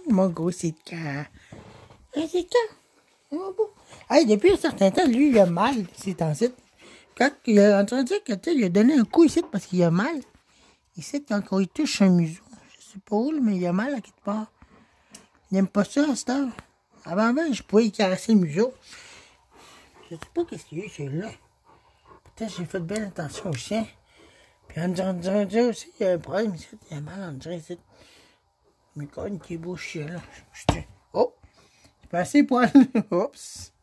Mon gros Sitka. Un Sitka. Oh, beau. Hey, depuis un certain temps, lui, il a mal, ces temps-ci. Quand il a entendu que, tu sais, il a donné un coup ici parce qu'il a mal. Ici, quand il touche un museau. Je sais pas où, mais il a mal à quelque part. Il n'aime pas ça à cette heure. Avant, je pouvais y caresser le museau. Je sais pas qu'est-ce qu'il y a eu, celui-là. Peut-être j'ai fait bien attention au chien. Puis on dirait aussi, il y a un problème ici. Il a mal, on dirait ici. Mais quand même, qui est beau chien, là. Oh! C'est pas assez poil. Oups!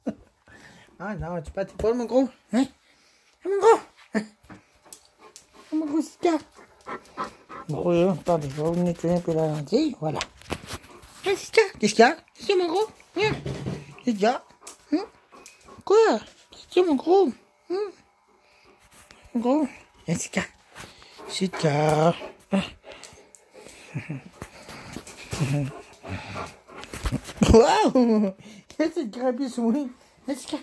Ah non, tu pas tes poils, mon gros. Hein? Ah, mon gros! Hein? Ah, mon gros Sitka! Bon, là, attendez, je vais vous nettoyer un peu la lentille. Voilà. Ah, Sitka! Qu'est-ce qu'il y a? Qu'est-ce qu'il y a, mon gros? Hein? Qu'est-ce qu'il y a? Hein? Quoi? Qu'est-ce qu'il y a, mon gros? Hein? Mon gros? Hein, Sitka! Sitka! Ah. Wow! Qu'est-ce que tu grimpes sur moi? Hein, Sitka!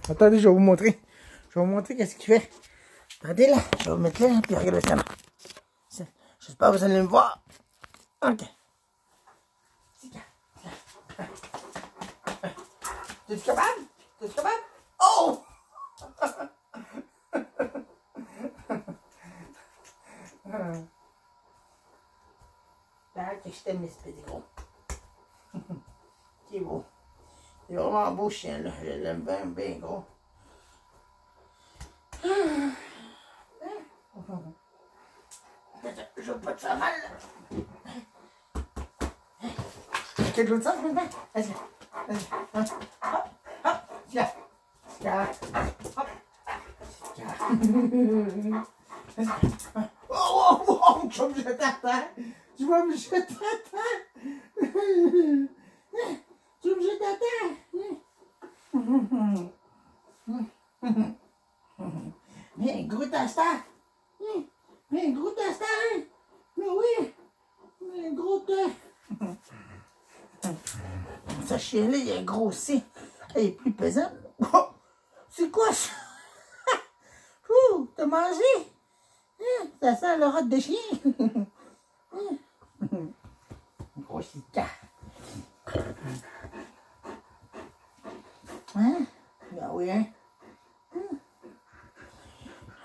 Attendez, je vais vous montrer. Je vais vous montrer qu'est-ce qu'il fait. Attendez là, je vais vous mettre là, puis regardez ça. J'espère que vous allez me voir. Ok. T'es-tu capable? T'es-tu capable? Oh! Là, que je t'aime, espèce de gros. C'est beau. C'est vraiment un beau chien, là. Je l'aime bien, bien gros. Je veux pas te faire mal. Quelque chose de ça, maintenant? Vas-y. Vas-y. Hop, hop, tiens. Tiens. Hop. Tiens. Oh, oh, oh, tu vas me jeter à terre. Tu vas me jeter à terre. Tu vas me jeter à terre. Mais gros tastin. Mais gros tastin. Mais oui. Mais gros tastin. Ce chien-là, il est grossi. Il est plus pesant. Oh, c'est quoi ça? Ouh, t'as mangé? Ça sent le rot de chien. Gros Sitka. Hein? Ben oui, hein?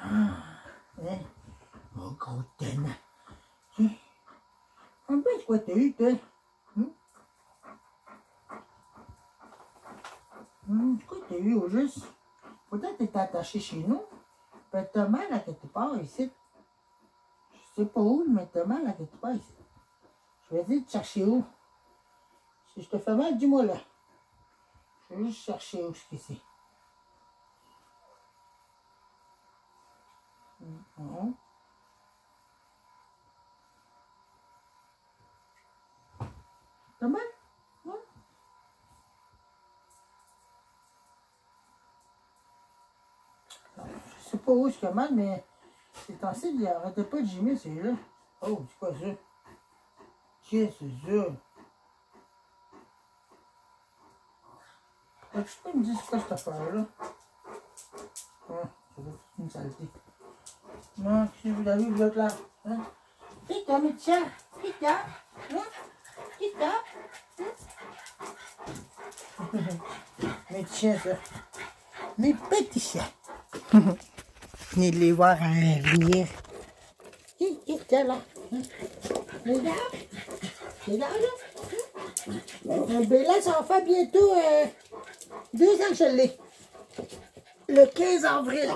Hein? Oh, gros tenne. Un peu, c'est quoi t'as eu, toi? C'est quoi t'as eu au juste? Peut-être que t'es attaché chez nous. Peut-être t'as mal à quelque part ici. Je sais pas où, mais t'as mal à quelque part ici. Je vais dire de chercher où. Si je te fais mal, dis-moi là. Je vais juste chercher où c'est ici. T'as mal? Ouais. Je sais pas où c'est mal, mais c'est temps-ci, il arrêtait pas de gémir, celui-là. Oh, c'est quoi ça? Qu'est-ce que c'est ça? Tu peux me dire c'est quoi cette affaire-là? Ah, ça doit être une saleté. Non, qu'est-ce que vous avez vu l'autre là? Hein? Pita, mais tiens! Pita! Hein? Pita! Mais tiens, ça! Mes petits chiens! Venez les voir à venir. Tiens là! Les gars! Les gars là! Ben là, ça va faire bientôt 2 ans que je l'ai. Le 15 avril.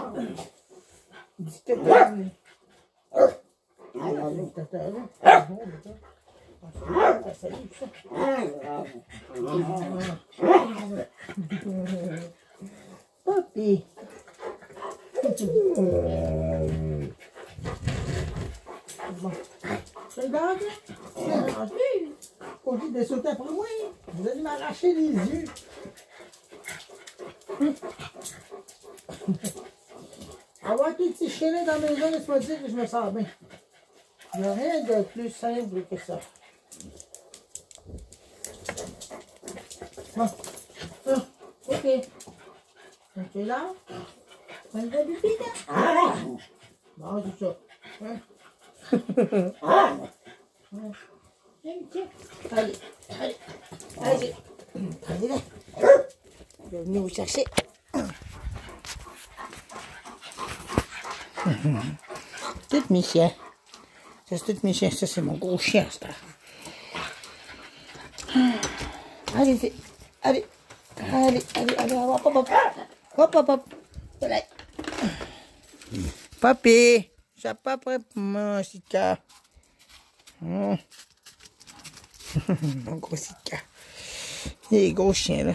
Papi. Bon. Regarde. Au lieu de sauter après moi, vous allez m'arracher les yeux. Avoir tous ces chiens dans la maison, laisse-moi dire que je me sens bien. Il n'y a rien de plus simple que ça. Bon. Ah, ok. Ok là. On va du pita. Bon, c'est ça. Hein? Allez, allez, allez, allez là. Je vais venir vous chercher. Tous mes chiens. Ça, c'est tous mes chiens. Ça, c'est mon gros chien, ça. Allez, allez, allez, allez, allez, hop, hop, hop, hop, hop, hop. Voilà. Papi, ça pas prêt pour moi, Sika. Mon gros Sika. Les gros chiens,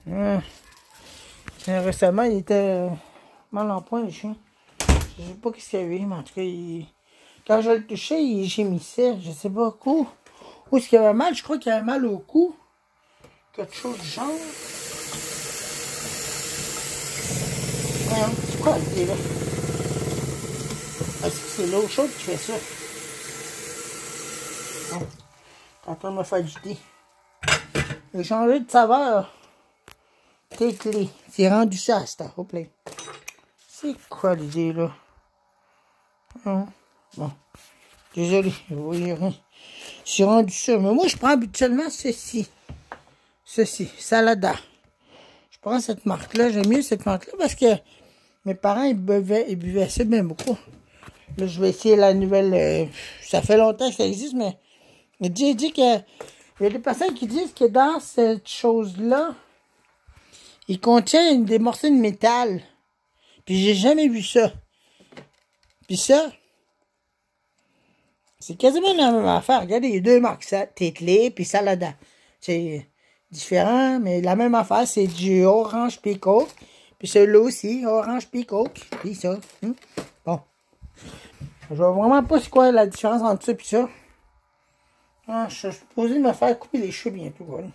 là. Récemment, il était mal en point, le chien. Je sais pas ce qu'il y avait, mais en tout cas, quand je le touchais, il gémissait. Je sais pas où. Où est-ce qu'il avait mal? Je crois qu'il avait mal au cou. Quelque chose du genre. C'est quoi l'idée là? Est-ce que c'est l'eau chaude qui fait ça? Bon, t'es en train de me faire du thé. J'ai changé de saveur. Thé clé. C'est rendu ça, ça. Hop là. C'est quoi l'idée là? Bon. Désolé, vous voyez rien. J'ai rendu ça. Mais moi, je prends habituellement ceci. Ceci, Salada. Je prends cette marque-là. J'aime mieux cette marque-là parce que mes parents, ils buvaient ça bien beaucoup. Là, je vais essayer la nouvelle. Ça fait longtemps que ça existe, mais j'ai dit que il y a des personnes qui disent que dans cette chose-là, il contient des morceaux de métal. Puis j'ai jamais vu ça. Puis ça, c'est quasiment la même affaire. Regardez, il y a deux marques, ça, Tetley puis Salada. C'est différent, mais la même affaire, c'est du orange peacock. Puis celui-là aussi, orange peacock. Puis ça. Bon. Je vois vraiment pas c'est quoi la différence entre ça et ça. Ah, je suis supposé me faire couper les cheveux bientôt. Voilà.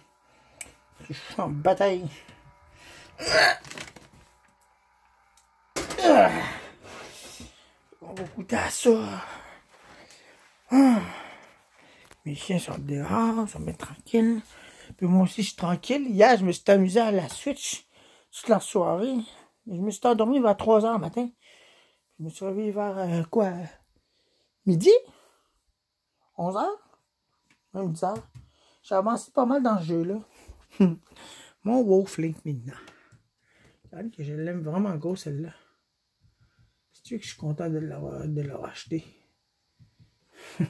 Je suis en bataille. On va goûter à ça. Mes chiens sont dehors, ça me met tranquille. Puis moi aussi, je suis tranquille. Hier, je me suis amusé à la Switch toute la soirée. Je me suis endormi vers 3 h le matin. Je me suis réveillé vers quoi? Midi? 11 h? Même 10 h. J'ai avancé pas mal dans ce jeu-là. Mon Wolf Link maintenant. Regardez que je l'aime vraiment gros celle-là. C'est-tu que je suis content de l'avoir acheté? Mais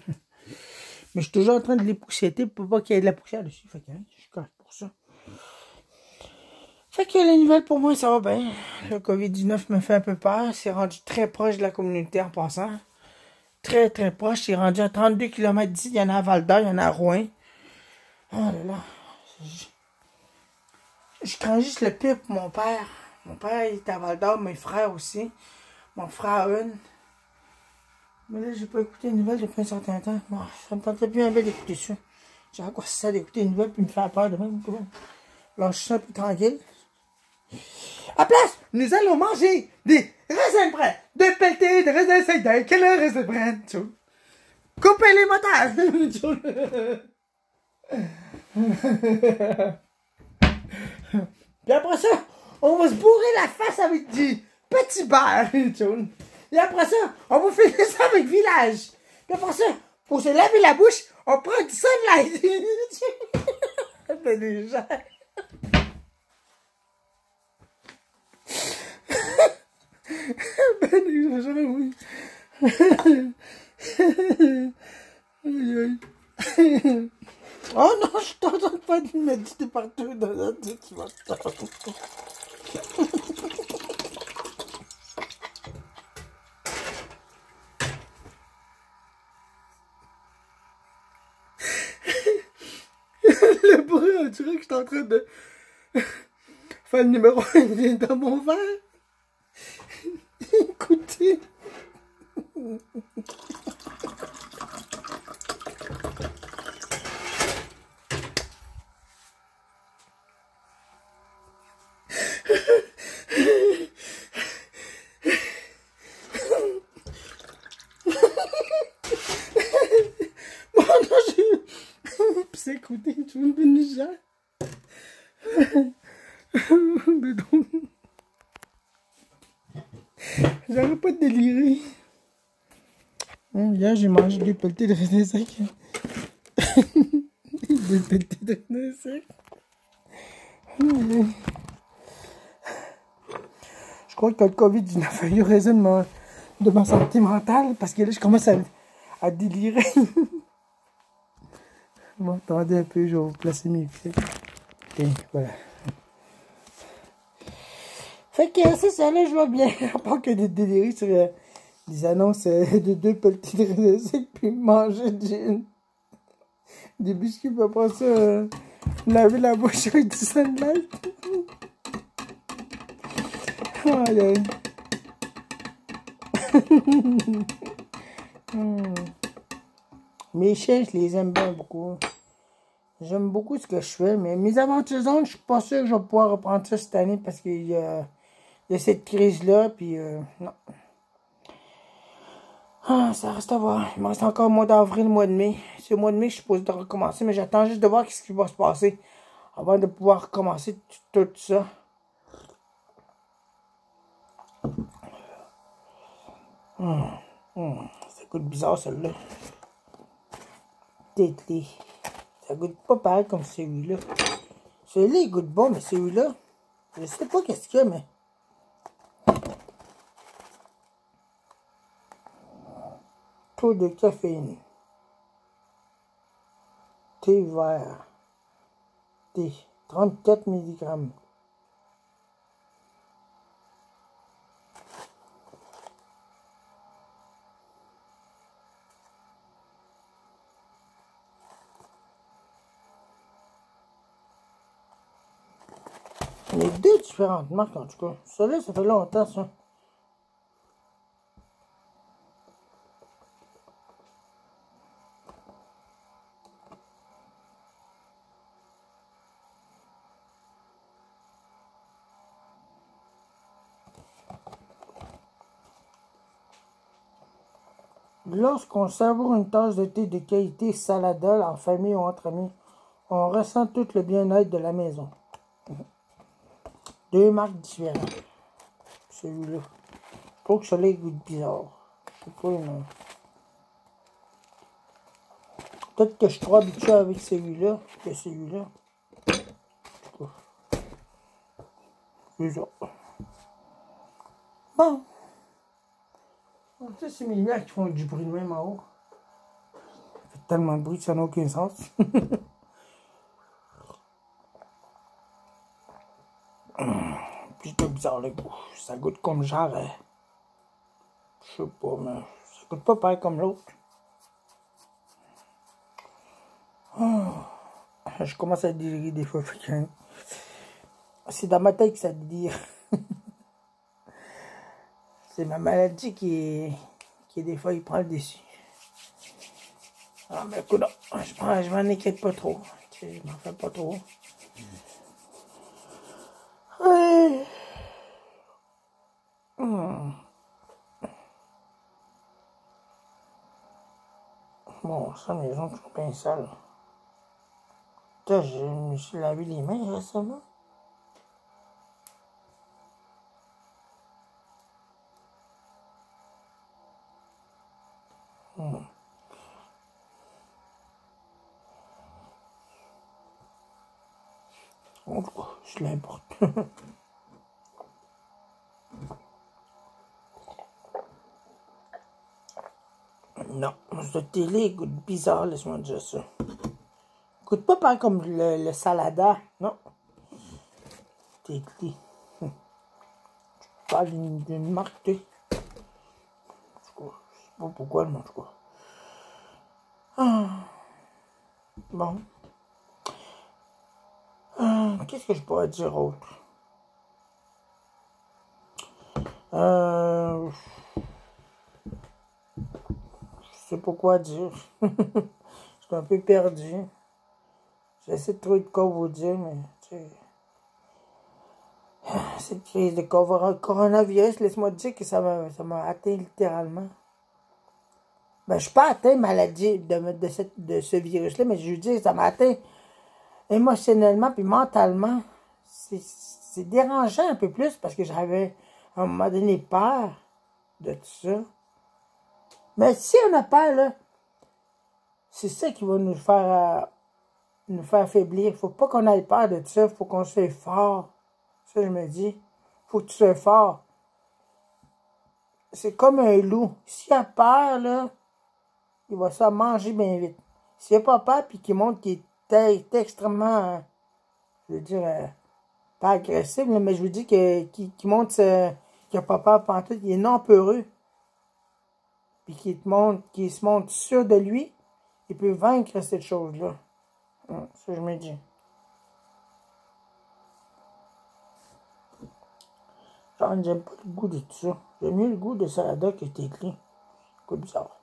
je suis toujours en train de les poussetter pour pas qu'il y ait de la poussière dessus. Fait que je suis correct pour ça. Fait que les nouvelles pour moi, ça va bien. Le COVID-19 me fait un peu peur. C'est rendu très proche de la communauté en passant. Très, très proche. C'est rendu à 32 km d'ici. Il y en a à Val-d'Or, il y en a à Rouen. Oh là là. Je crains juste le pire pour mon père. Mon père, il est à Val-d'Or, mes frères aussi. Mon frère, une. Mais là, j'ai pas écouté une nouvelle depuis un certain temps. Bon, ça me tentait bien d'écouter ça. J'ai à quoi ça d'écouter une nouvelle puis me faire peur de même. Là, je suis un peu tranquille. À place, nous allons manger des raisins bruns, de pelletés, de raisins saïdins. Quel est le raisin brun? Coupez les motards! Puis après ça, on va se bourrer la face avec du petit beurre. Et après ça, on va finir ça avec village. Puis après ça, pour se laver la bouche, on prend du sunlight. Ben les gens. Ben les gens, oui. Oh non, je t'entends pas de méditer partout dans la tête, tu vas t'entendre. Le bruit, on dirait que je suis en train de faire le numéro 1 dans mon verre. Écoutez. Bon, non, j'ai... écoutez, tu veux me bénir? Mais donc... J'arrête pas de délirer. Hier, j'ai mangé des pelletés de raisins secs. 2 pelletés de sec. Je crois que le COVID, il a failli raison de ma santé mentale, parce que là, je commence à délirer. Bon, attendez un peu, je vais vous placer mes pieds. Et voilà. Fait que c'est ça, là, je vois bien. À part que de délirer sur des annonces de 2 pelletés de sec, puis manger des biscuits, puis après ça, laver la bouche avec du sunlight. Aïe, aïe. Mes chiens, je les aime bien beaucoup. J'aime beaucoup ce que je fais, mais mes aventures zones, je suis pas sûr que je vais pouvoir reprendre ça cette année parce qu'il y a cette crise-là, puis non. Ah, ça reste à voir. Il me reste encore le mois d'avril, le mois de mai. C'est le mois de mai que je suis supposé de recommencer, mais j'attends juste de voir ce qui va se passer avant de pouvoir recommencer tout ça. Ça goûte bizarre, celle-là. Tétlé. Ça goûte pas pareil comme celui-là. Celui-là, il goûte bon, mais celui-là, je sais pas qu'est-ce qu'il y a, mais... Taux de caféine. Thé vert. Thé. 34 mg. Les deux différentes marques, en tout cas. Celui-là, ça fait longtemps, ça. Lorsqu'on savoure une tasse de thé de qualité Saladol en famille ou entre amis, on ressent tout le bien-être de la maison. Deux marques différentes. Celui-là. Je trouve que celui-là goûte bizarre. Je sais pas, non. Peut-être que je suis trop habitué avec celui-là que celui-là. C'est ça. Bon. Ça, c'est mes lumières qui font du bruit de même en haut. Ça fait tellement de bruit que ça n'a aucun sens. Plutôt bizarre le goût. Ça goûte comme genre... je sais pas, mais ça goûte pas pareil comme l'autre. Je commence à délirer des fois. C'est dans ma tête que ça délire. C'est ma maladie qui des fois il prend le dessus. Ah mais écoute, je m'en inquiète pas trop. Je m'en fais pas trop. Ouais. Bon, ça, mes ongles sont bien sales. Putain, je me suis lavé les mains récemment. En tout cas, je l'importe. Non, ce télé goûte bizarre, laisse-moi dire ça. Goûte pas pareil comme le salada, non. T'es clé. Tu parles d'une marque, tu sais. Je sais pas pourquoi, mais en tout cas. Bon. Qu'est-ce que je pourrais dire autre? Je sais pas quoi dire. Je suis un peu perdu. J'essaie de trouver de quoi vous dire, mais tu sais. Cette crise de coronavirus, laisse-moi te dire que ça m'a atteint littéralement. Ben, je suis pas atteint maladie de ce virus-là, mais je veux dire, ça m'a atteint émotionnellement puis mentalement. C'est dérangeant un peu plus parce que j'avais à un moment donné peur de tout ça. Mais si on a peur, là, c'est ça qui va nous faire nous fait affaiblir. Faut pas qu'on ait peur de ça. Faut qu'on soit fort. Ça, je me dis. Faut que tu sois fort. C'est comme un loup. S'il a peur, là, il va se manger bien vite. S'il n'a pas peur, puis qu'il montre qu'il est extrêmement, je veux dire, pas agressif, là, mais je veux dire qu'il montre qu'il n'a pas peur pantoute, qu'il est non peureux, puis qu'il se montre sûr de lui, il peut vaincre cette chose-là. Ça, je me dis. Genre, j'aime pas le goût de tout ça. J'aime mieux le goût de salada que t'es écrit. Goût bizarre.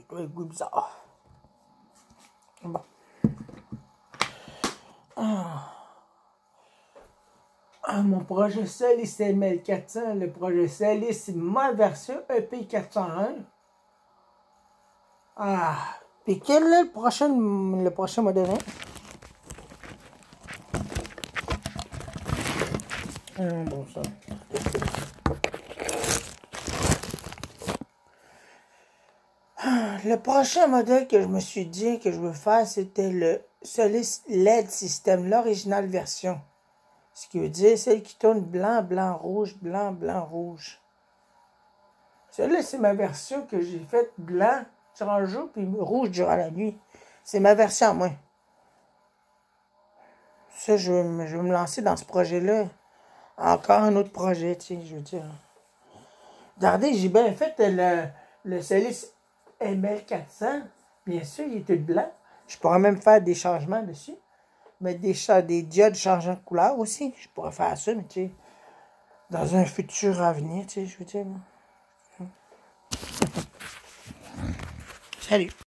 Le goût bizarre. Bon. Mon projet Solis ML400, le projet Solis, c'est ma version EP401. Puis quel est le prochain modèle? Bon, ça. Le prochain modèle que je me suis dit que je veux faire, c'était le Solis LED System, l'original version. Ce qui veut dire celle qui tourne blanc, blanc, rouge, blanc, blanc, rouge. Celle-là, c'est ma version que j'ai faite blanc durant le jour, puis rouge durant la nuit. C'est ma version à moi. Ça, je vais me lancer dans ce projet-là. Encore un autre projet, tu sais, je veux dire. Regardez, j'ai bien fait le Solis ML400. Bien sûr, il est tout blanc. Je pourrais même faire des changements dessus. Mettre des diodes changeant de couleur aussi. Je pourrais faire ça, mais tu sais, dans un futur avenir, tu sais, je veux dire. Salut.